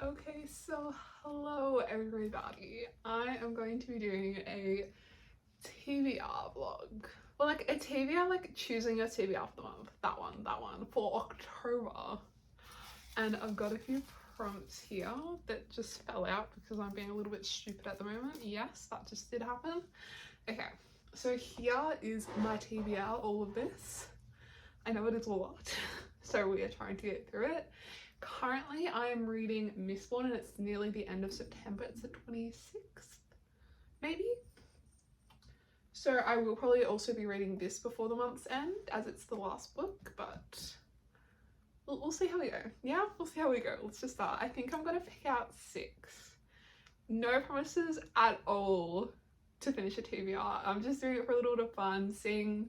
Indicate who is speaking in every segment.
Speaker 1: Okay, so hello everybody. I am going to be doing a TBR vlog. Well, like a TBR, like choosing a TBR of the month. That one for October. And I've got a few prompts here that just fell out because I'm being a little bit stupid at the moment. Yes, that just did happen. Okay, so here is my TBR, all of this. I know it is a lot, so we are trying to get through it. Currently, I am reading Mistborn and it's nearly the end of September. It's the 26th, maybe? So I will probably also be reading this before the month's end as it's the last book, but we'll see how we go. Yeah, we'll see how we go. Let's just start. I think I'm going to pick out 6. No promises at all to finish a TBR. I'm just doing it for a little bit of fun, seeing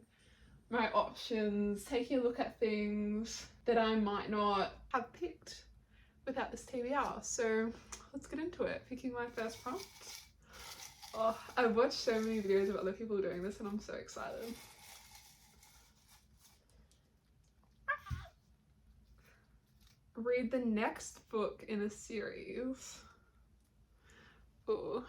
Speaker 1: my options, taking a look at things that I might not have picked without this TBR. So let's get into it. Picking my first prompt. Oh, I've watched so many videos of other people doing this and I'm so excited. Read the next book in a series. Ooh.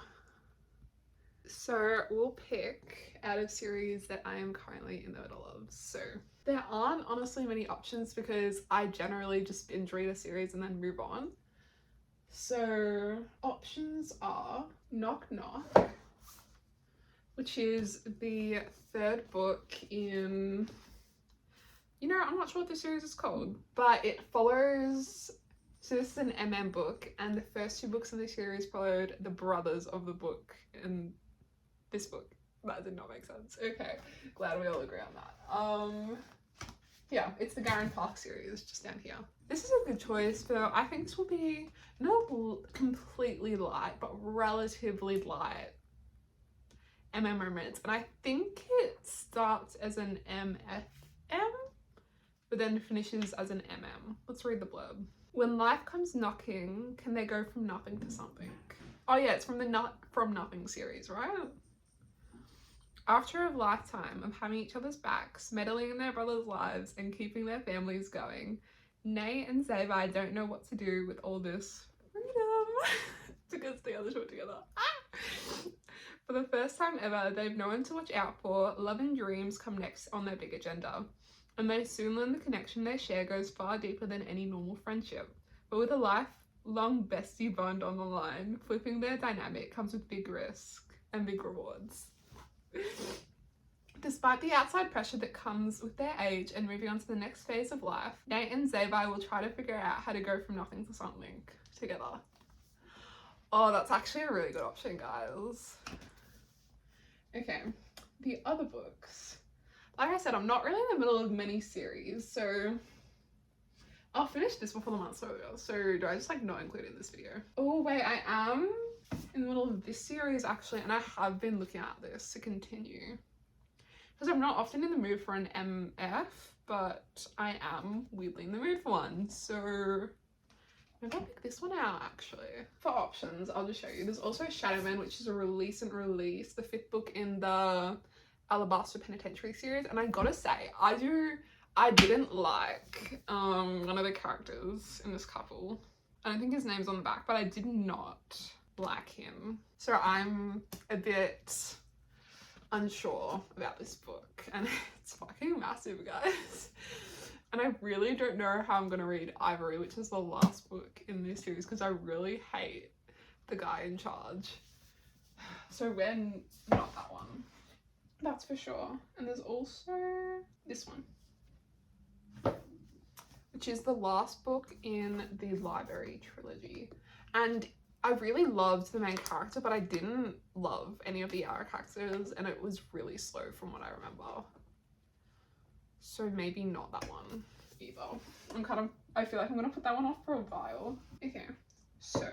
Speaker 1: So we'll pick out of series that I am currently in the middle of. So there aren't honestly many options because I generally just binge read a series and then move on. So options are Knock Knock, which is the 3rd book in, I'm not sure what the series is called, but it follows, so this is an book and the first 2 books in the series followed the brothers of the book in this book. That did not make sense. Okay, glad we all agree on that. Yeah, it's the Garen Park series, just down here. This is a good choice, though. I think this will be not completely light, but relatively light romance. And I think it starts as an MFM, but then finishes as an MM. Let's read the blurb. When life comes knocking, can they go from nothing to something? Oh yeah, it's from the From Nothing series, right? After a lifetime of having each other's backs, meddling in their brothers' lives, and keeping their families going, Nate and Zavi don't know what to do with all this freedom. Because the others put together. For the first time ever, they've no one to watch out for. Love and dreams come next on their big agenda. And they soon learn the connection they share goes far deeper than any normal friendship. But with a lifelong bestie bond on the line, flipping their dynamic comes with big risk and big rewards. Despite the outside pressure that comes with their age and moving on to the next phase of life, Nate and Zavi will try to figure out how to go from nothing to something together. Oh, that's actually a really good option, guys. Okay, the other books. Like I said, I'm not really in the middle of many series, so I'll finish this before the month's over. So do I just not include it in this video? Oh wait, I am in the middle of this series actually, and I have been looking at this to continue because I'm not often in the mood for an MF, but I am weirdly in the mood for one, so maybe I'll pick this one out actually. For options, I'll just show you. There's also Shadowman, which is a recent release, the 5th book in the Alabaster Penitentiary series, and I gotta say, I didn't like one of the characters in this couple. I don't think his name's on the back, but I did not like him. So I'm a bit unsure about this book, and it's fucking massive, guys. And I really don't know how I'm gonna read Ivory, which is the last book in this series, because I really hate the guy in charge. So when not that one, that's for sure. And there's also this one, which is the last book in the Library trilogy. And I really loved the main character, but I didn't love any of the other characters, and it was really slow from what I remember. So maybe not that one either. I feel like I'm gonna put that one off for a while. Okay, so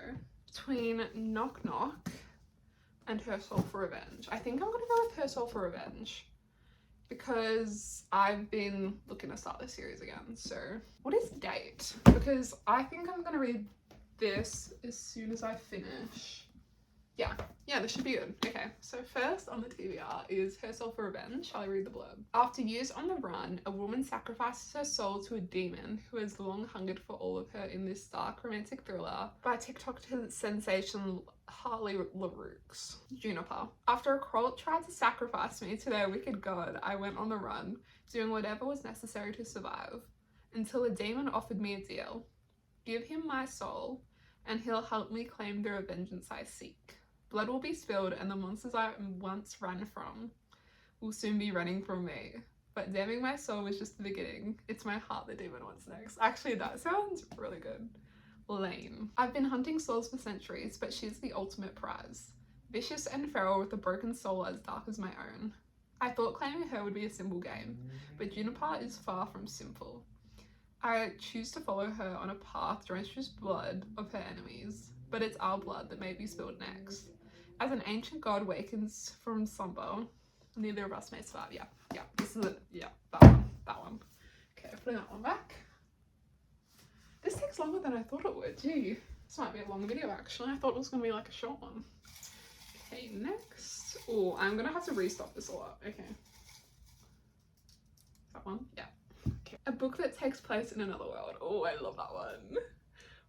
Speaker 1: between Knock Knock and Her Soul for Revenge, I think I'm gonna go with Her Soul for Revenge because I've been looking to start this series again. So what is date? Because I think I'm gonna read this as soon as I finish Yeah, this should be good. Okay, so first on the TBR is Her Soul for Revenge. Shall I read the blurb? After years on the run, a woman sacrifices her soul to a demon who has long hungered for all of her in this dark romantic thriller by TikTok sensation Harley LaRoux's Juniper. After a cult tried to sacrifice me to their wicked god, I went on the run, doing whatever was necessary to survive, until a demon offered me a deal. Give him my soul, and he'll help me claim the vengeance I seek. Blood will be spilled, and the monsters I once ran from will soon be running from me. But damning my soul was just the beginning. It's my heart the demon wants next. Actually, that sounds really good. Lame. I've been hunting souls for centuries, but she's the ultimate prize. Vicious and feral with a broken soul as dark as my own. I thought claiming her would be a simple game, but Juniper is far from simple. I choose to follow her on a path drenched with blood of her enemies, but it's our blood that may be spilled next. As an ancient god wakens from slumber, neither of us may survive. Yeah, this is it. Yeah, that one. Okay, putting that one back. This takes longer than I thought it would. Gee, this might be a long video actually. I thought it was going to be like a short one. Okay, next. Oh, I'm going to have to restop this a lot. Okay. That one? Yeah. Okay. A book that takes place in another world. Oh, I love that one.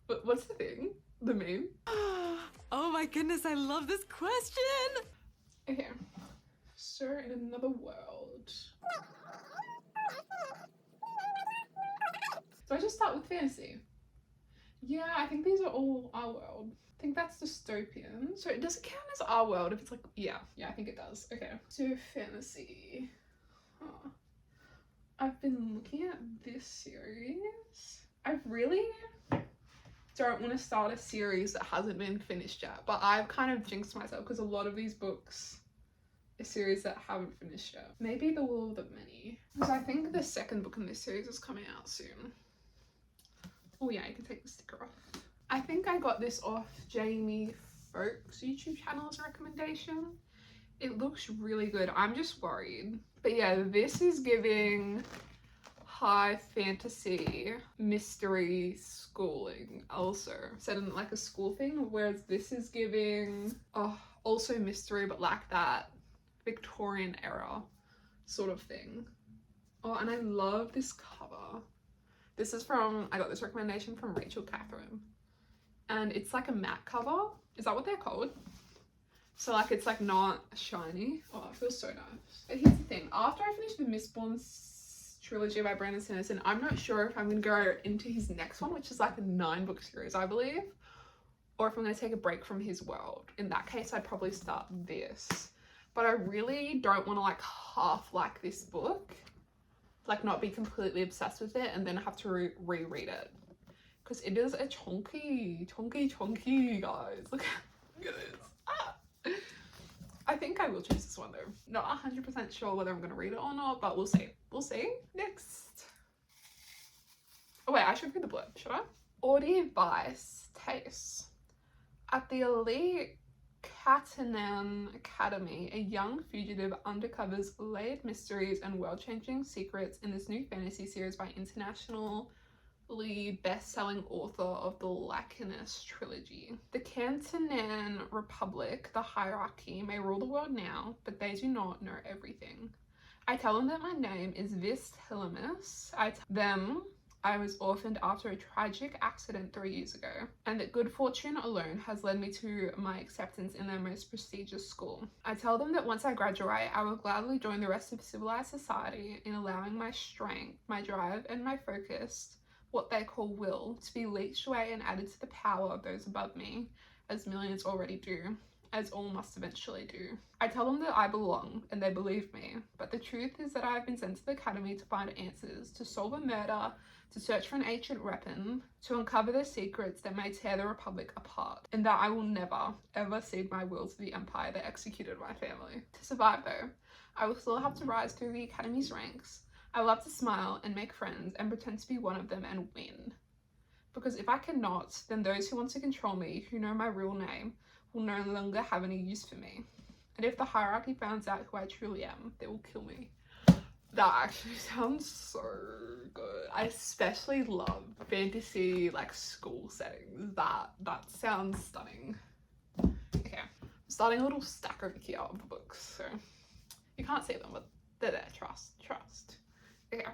Speaker 1: But what's the thing? The meme?
Speaker 2: Oh my goodness, I love this question!
Speaker 1: Okay. So, in another world. Do I just start with fantasy? Yeah, I think these are all our world. I think that's dystopian. So it doesn't count as our world if it's like, yeah, I think it does. Okay. So fantasy. Huh. I've been looking at this series. I really don't want to start a series that hasn't been finished yet, but I've kind of jinxed myself because a lot of these books are series that haven't finished yet. Maybe The Will of the Many, because I think the second book in this series is coming out soon. Oh yeah, you can take the sticker off. I think I got this off Jamie Folk's YouTube channel as a recommendation. It looks really good. I'm just worried. But yeah, this is giving high fantasy mystery schooling, also set in like a school thing, whereas this is giving also mystery but like that Victorian era sort of thing. Oh, and I love this cover. This is I got this recommendation from Rachel Catherine, and it's like a matte cover. Is that what they're called? So like it's like not shiny. Oh, it feels so nice. But here's the thing, after I finish the Mistborn trilogy by Brandon Sanderson, I'm not sure if I'm going to go into his next one, which is like a 9-book series, I believe, or if I'm going to take a break from his world. In that case, I'd probably start this. But I really don't want to like half like this book, like not be completely obsessed with it and then have to reread it. Because it is a chunky, guys. Look at this. I think I will choose this one though. Not 100% sure whether I'm going to read it or not, but we'll see. We'll see. Next. Oh wait, I should read the blurb, should I? Audie Vice Taste. At the elite Katanan Academy, a young fugitive uncovers layered mysteries and world-changing secrets in this new fantasy series by internationally best-selling author of the Lacanus trilogy. The Cantanan Republic, the hierarchy, may rule the world now, but they do not know everything. I tell them that my name is Vis Telemus. I tell them I was orphaned after a tragic accident 3 years ago, and that good fortune alone has led me to my acceptance in their most prestigious school. I tell them that once I graduate, I will gladly join the rest of civilized society in allowing my strength, my drive, and my focus, what they call will, to be leached away and added to the power of those above me, as millions already do, as all must eventually do. I tell them that I belong, and they believe me, but the truth is that I have been sent to the academy to find answers, to solve a murder, to search for an ancient weapon, to uncover the secrets that may tear the Republic apart, and that I will never, ever cede my will to the empire that executed my family. To survive though, I will still have to rise through the academy's ranks. I love to smile and make friends and pretend to be one of them and win. Because if I cannot, then those who want to control me, who know my real name, will no longer have any use for me. And if the hierarchy finds out who I truly am, they will kill me. That actually sounds so good. I especially love fantasy like school settings. That sounds stunning. Okay, starting a little stack over here of the books, so you can't see them, but they're there. Trust. Okay.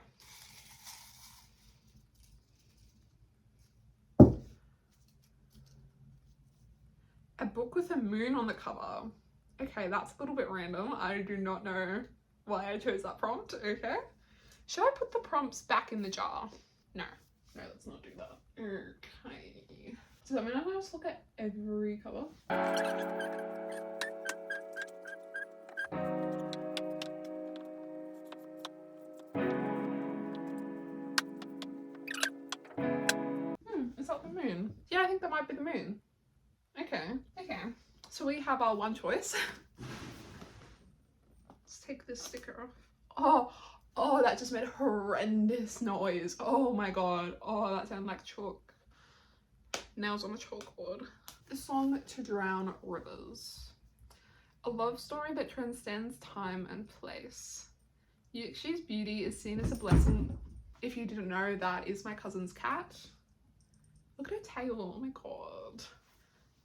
Speaker 1: A book with a moon on the cover. Okay, that's a little bit random. I do not know why I chose that prompt. Okay. Should I put the prompts back in the jar? No, let's not do that. Okay. Does that mean I'm going to just look at every cover? Is that the moon? Yeah, I think that might be the moon. Okay. So we have our one choice. Let's take this sticker off. Oh, that just made a horrendous noise. Oh my god. Oh, that sounded like chalk. Nails on the chalkboard. The song To Drown Rivers. A love story that transcends time and place. Yuxi's beauty is seen as a blessing. If you didn't know, that is my cousin's cat. Look at her tail. Oh my god.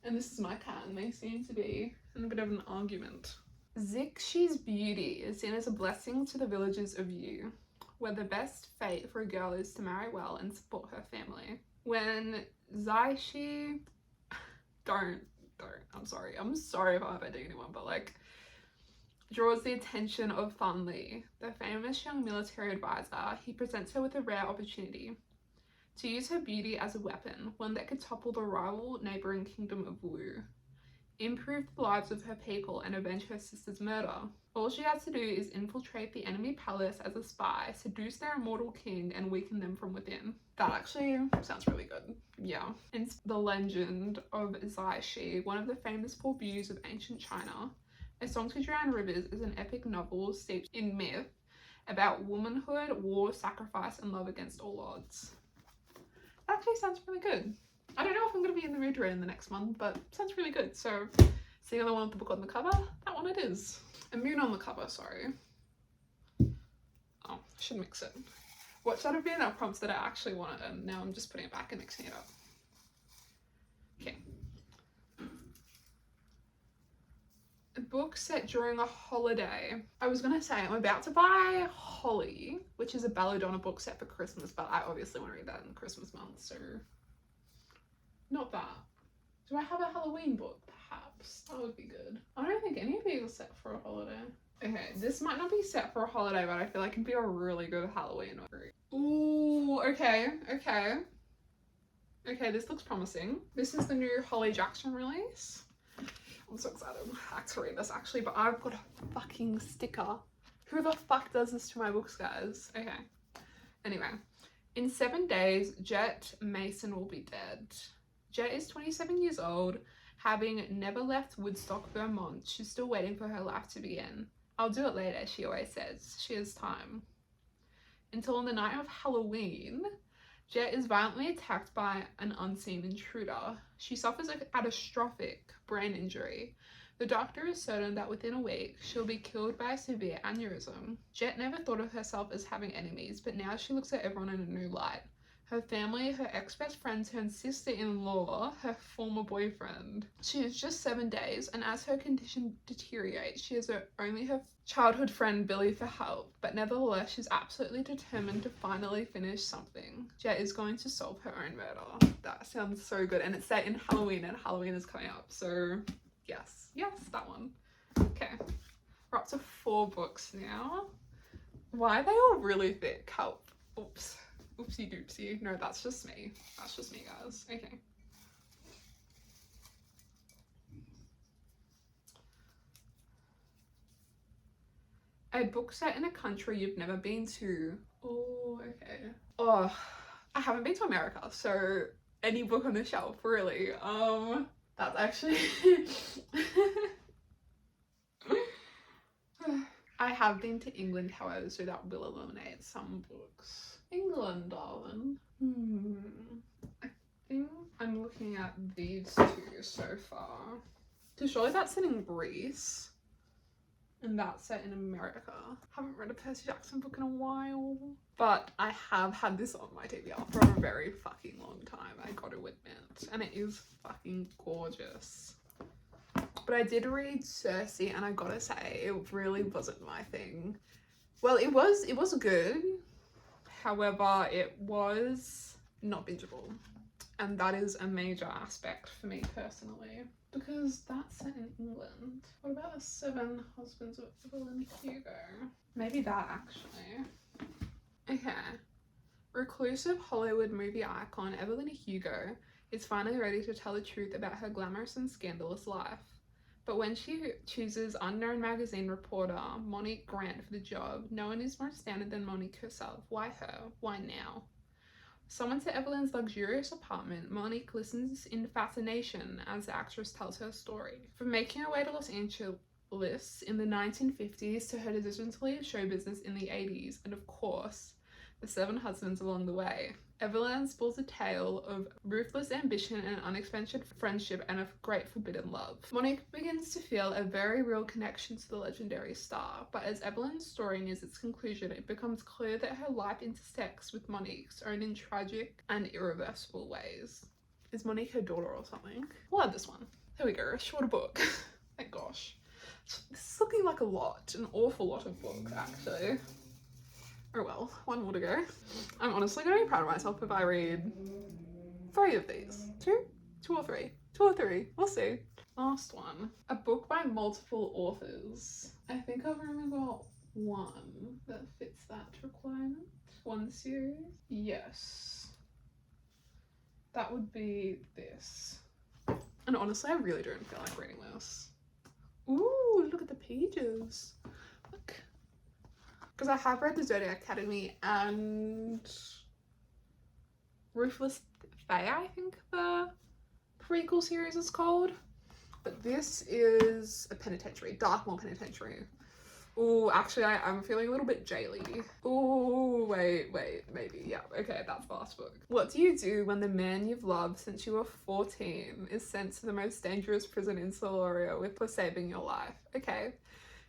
Speaker 1: And this is my cat, and they seem to be in a bit of an argument. Zixxi's beauty is seen as a blessing to the villagers of Yu, where the best fate for a girl is to marry well and support her family. When Zixi don't, I'm sorry if I'm offending anyone, but like, draws the attention of Fan Li, the famous young military advisor, he presents her with a rare opportunity to use her beauty as a weapon, one that could topple the rival neighbouring kingdom of Wu, improve the lives of her people, and avenge her sister's murder. All she has to do is infiltrate the enemy palace as a spy, seduce their immortal king, and weaken them from within. That actually sounds really good. Yeah. In the legend of Zixi, one of the famous four beauties of ancient China, A Song to Drown Rivers is an epic novel steeped in myth about womanhood, war, sacrifice, and love against all odds. That actually sounds really good. I don't know if I'm going to be in the mood to read in the next month, but it sounds really good. So, see the other one with the book on the cover? That one it is. A moon on the cover, sorry. Oh, I should mix it. What should have been our prompts that I actually wanted, and now I'm just putting it back and mixing it up. Okay. A book set during a holiday. I was going to say I'm about to buy Holly, which is a Belladonna book set for Christmas, but I obviously want to read that in the Christmas month, so not that. Do I have a Halloween book? Perhaps. That would be good. I don't think any of these are set for a holiday. Okay, this might not be set for a holiday, but I feel like it'd be a really good Halloween read. Ooh, okay. Okay, this looks promising. This is the new Holly Jackson release. I'm so excited to read this actually, but I've got a fucking sticker. Who the fuck does this to my books, guys? Okay. Anyway, in 7 days, Jet Mason will be dead. Jet is 27 years old, having never left Woodstock, Vermont. She's still waiting for her life to begin. I'll do it later, she always says. She has time. Until on the night of Halloween, Jet is violently attacked by an unseen intruder. She suffers a catastrophic brain injury. The doctor is certain that within a week, she'll be killed by a severe aneurysm. Jet never thought of herself as having enemies, but now she looks at everyone in a new light. Her family, her ex-best friend turned sister-in-law, her former boyfriend. She is just 7 days, and as her condition deteriorates, she has only her childhood friend Billy for help, but nevertheless, she's absolutely determined to finally finish something. Jet is going to solve her own murder. That sounds so good, and it's set in Halloween, and Halloween is coming up, so yes, that one. Okay, we're up to 4 books now. Why are they all really thick? Help. Oops. Oopsie doopsie. No, that's just me. That's just me, guys. Okay. A book set in a country you've never been to. Oh, okay. Oh, I haven't been to America, so any book on the shelf, really. That's actually... I have been to England, however, so that will eliminate some books. England, darling. I think I'm looking at these 2 so far. So surely that's set in Greece. And that's set in America. Haven't read a Percy Jackson book in a while. But I have had this on my TBR for a very fucking long time, I gotta admit. And it is fucking gorgeous. But I did read Circe, and I gotta say, it really wasn't my thing. Well, it was good. However, it was not bingeable. And that is a major aspect for me personally. Because that's set in England. What about the 7 Husbands of Evelyn Hugo? Maybe that, actually. Okay. Reclusive Hollywood movie icon Evelyn Hugo is finally ready to tell the truth about her glamorous and scandalous life. But when she chooses unknown magazine reporter Monique Grant for the job, no one is more astounded than Monique herself. Why her? Why now? Summoned to Evelyn's luxurious apartment, Monique listens in fascination as the actress tells her story. From making her way to Los Angeles in the 1950s to her decision to leave show business in the 80s, and of course, the 7 husbands along the way, Evelyn spills a tale of ruthless ambition and unexpected friendship and of great forbidden love. Monique begins to feel a very real connection to the legendary star, but as Evelyn's story nears its conclusion, it becomes clear that her life intersects with Monique's own in tragic and irreversible ways. Is Monique her daughter or something? We'll add this one. There we go, a shorter book. Thank gosh. This is looking like a lot, an awful lot of books actually. Oh well, 1 more to go. I'm honestly going to be proud of myself if I read 3 of these. 2 or 3? 2 or 3, we'll see. Last one. A book by multiple authors. I think I've only got 1 that fits that requirement. 1 series. Yes. That would be this. And honestly, I really don't feel like reading this. Ooh, look at the pages. Look. Because I have read the Zodiac Academy and Ruthless Fae, I think the prequel series is called. But this is a penitentiary, Darkmoor Penitentiary. Ooh, actually I'm feeling a little bit jaily. Ooh, wait, maybe, yeah, okay, that's the last book. What do you do when the man you've loved since you were 14 is sent to the most dangerous prison in Soloria for saving your life? Okay,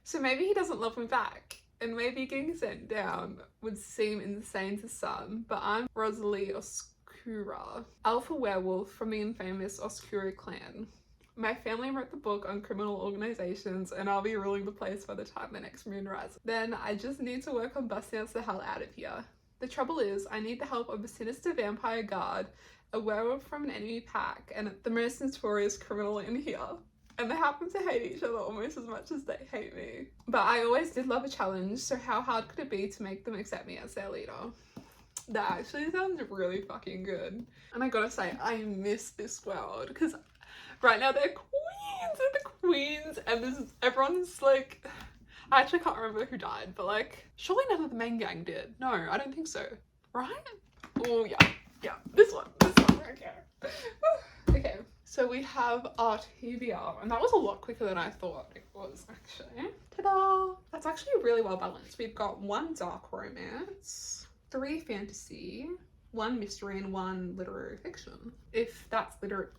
Speaker 1: so maybe he doesn't love me back. And maybe getting sent down would seem insane to some, but I'm Rosalie Oscura, alpha werewolf from the infamous Oscura clan. My family wrote the book on criminal organizations, and I'll be ruling the place by the time the next moon rises. Then I just need to work on busting us the hell out of here. The trouble is, I need the help of a sinister vampire guard, a werewolf from an enemy pack, and the most notorious criminal in here. And they happen to hate each other almost as much as they hate me. But I always did love a challenge, so how hard could it be to make them accept me as their leader? That actually sounds really fucking good. And I gotta say, I miss this world, because right now they're queens, and everyone's like, I actually can't remember who died, but like, surely none of the main gang did. No, I don't think so. Right? Oh yeah, this one, okay. Okay. So we have our TBR, and that was a lot quicker than I thought it was actually. Ta-da! That's actually really well balanced. We've got 1 dark romance, 3 fantasy, 1 mystery, and 1 literary fiction. If that's literary,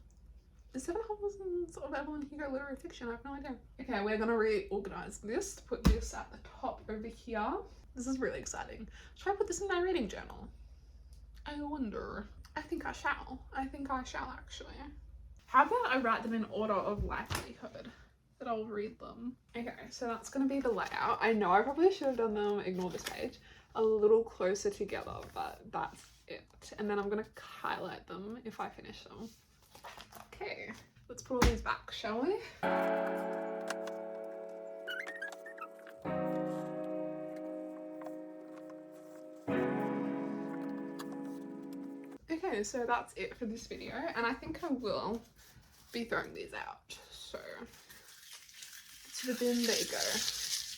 Speaker 1: is 7 Husbands of Evelyn Hugo literary fiction? I have no idea. Okay, we're gonna reorganize this, put this at the top over here. This is really exciting. Should I put this in my reading journal? I wonder. I think I shall. I think I shall actually. How about I write them in order of likelihood that I'll read them? Okay, so that's going to be the layout. I know I probably should have done them, ignore this page, a little closer together, but that's it. And then I'm going to highlight them if I finish them. Okay, let's put all these back, shall we? Okay, so that's it for this video, and I think I will be throwing these out. So to the bin they go.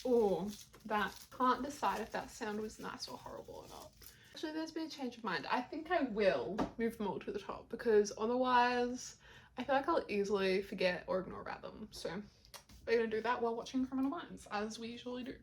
Speaker 1: Oh, that, can't decide if that sound was nice or horrible or not. Actually, there's been a change of mind. I think I will move them all to the top, because otherwise I feel like I'll easily forget or ignore about them. So we're gonna do that while watching Criminal Minds, as we usually do.